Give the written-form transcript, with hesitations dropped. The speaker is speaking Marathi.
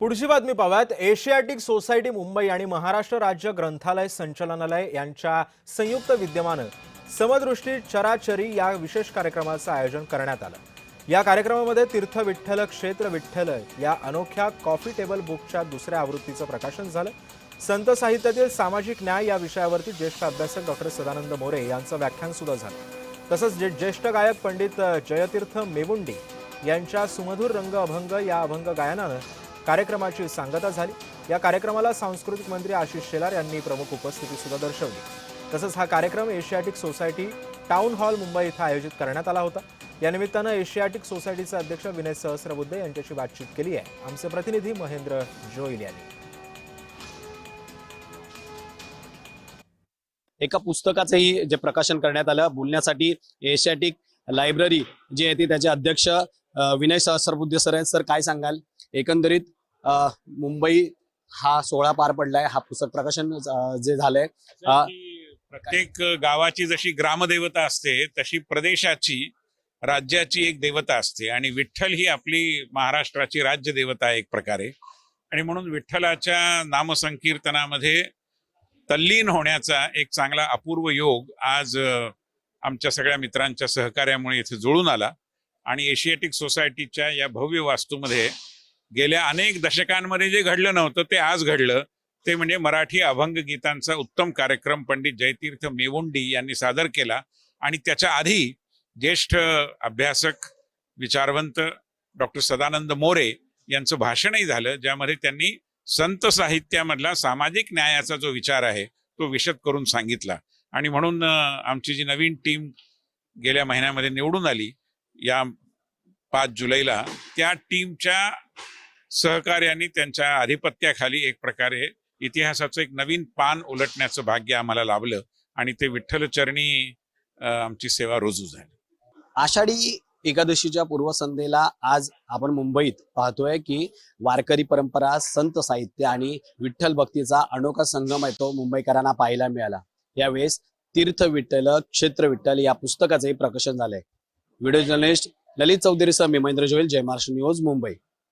पुढची बातमी पाहूयात। एशियाटिक सोसायटी मुंबई आणि महाराष्ट्र राज्य ग्रंथालय संचालनालय यांच्या संयुक्त विद्यमाने समदृष्टी चराचरी या विशेष कार्यक्रमाचे आयोजन करण्यात आले। या कार्यक्रमामध्ये तीर्थ विठ्ठल क्षेत्र विठ्ठल या अनोख्या कॉफी टेबल बुकच्या दुसऱ्या आवृत्तीचे प्रकाशन झाले। संत साहित्यातील सामाजिक न्याय या विषयावरती ज्येष्ठ अभ्यासक डॉक्टर सदानंद मोरे यांचे व्याख्यान सुद्धा झाले। तसंच ज्येष्ठ गायक पंडित जयतीर्थ मेवुंडी यांच्या सुमधुर रंग अभंग या अभंग गायनाने कार्यक्रमाची सांगता झाली। या कार्यक्रमाला सांस्कृतिक मंत्री आशिष शेलार यांनी प्रमुख उपस्थिती सुद्धा दर्शवली। तसंच हा कार्यक्रम Asiatic society town hall Mumbai येथे आयोजित करण्यात आला होता। या निमित्ताने एशियाटिक सोसायटीचे अध्यक्ष विनय सहस्रबुद्धे यांच्याशी बातचीत केली आहे आमचे प्रतिनिधी महेंद्र जोईल यांनी। एका पुस्तकाचेही जे प्रकाशन करण्यात आलं बोलण्यासाठी एशियाटिक लायब्ररी जे आहे त्याचे अध्यक्ष विनय सहस्रबुद्धे सर आहेत। सर, काय सांगाल? एकंदरीत मुंबई हा सोहळा पार पडलाय, हा पुस्तक प्रकाशन जे झालंय, प्रत्येक गावाची जशी ग्रामदेवता असते तशी प्रदेशाची राज्याची एक देवता असते आणि विठ्ठल ही आपली महाराष्ट्राची राज्य देवता आहे एक प्रकारे। आणि म्हणून विठ्ठलाच्या नामसंकीर्तनामध्ये तल्लीन होण्याचा एक चांगला अपूर्व योग आज आमच्या सगळ्या मित्रांच्या सहकार्यामुळे इथे जुळून आला। आणि एशियाटिक सोसायटीच्या या भव्य वास्तूमध्ये गेल्या अनेक दशकांमध्ये जे घडलं नव्हतं ते आज घडलं। ते म्हणजे मराठी अभंग गीतांचा उत्तम कार्यक्रम पंडित जयतीर्थ मेवुंडी यांनी सादर केला। आणि त्याच्या आधी ज्येष्ठ अभ्यासक विचारवंत डॉक्टर सदानंद मोरे यांचं भाषणही झालं, ज्यामध्ये त्यांनी संत साहित्यामधला सामाजिक न्यायाचा जो विचार आहे तो विशद करून सांगितला। आणि म्हणून आमची जी नवीन टीम गेल्या महिन्यामध्ये निवडून आली या 5 जुलैला, त्या टीमच्या सहकार्याने त्यांच्या आधिपत्याखाली एक प्रकारे इतिहासाचं एक नवीन पान उलटण्याचं भाग्य आम्हाला लाभलं आणि ते विठ्ठलचरणी आमची सेवा रुजू झाली। आषाढी एकादशीच्या पूर्वसंध्येला आज आपण मुंबईत पाहतोय की वारकरी परंपरा, संत साहित्य आणि विठ्ठल भक्तीचा अनोखा संगम आहे तो मुंबईकरांना पाहायला मिळाला। यावेळेस तीर्थ विठ्ठल क्षेत्र विठ्ठल या पुस्तकाचेही प्रकाशन झालंय। व्हिडिओ जर्नलिस्ट ललित चौधरीसह मी महेंद्र जोईल, जय महाराष्ट्र न्यूज, मुंबई।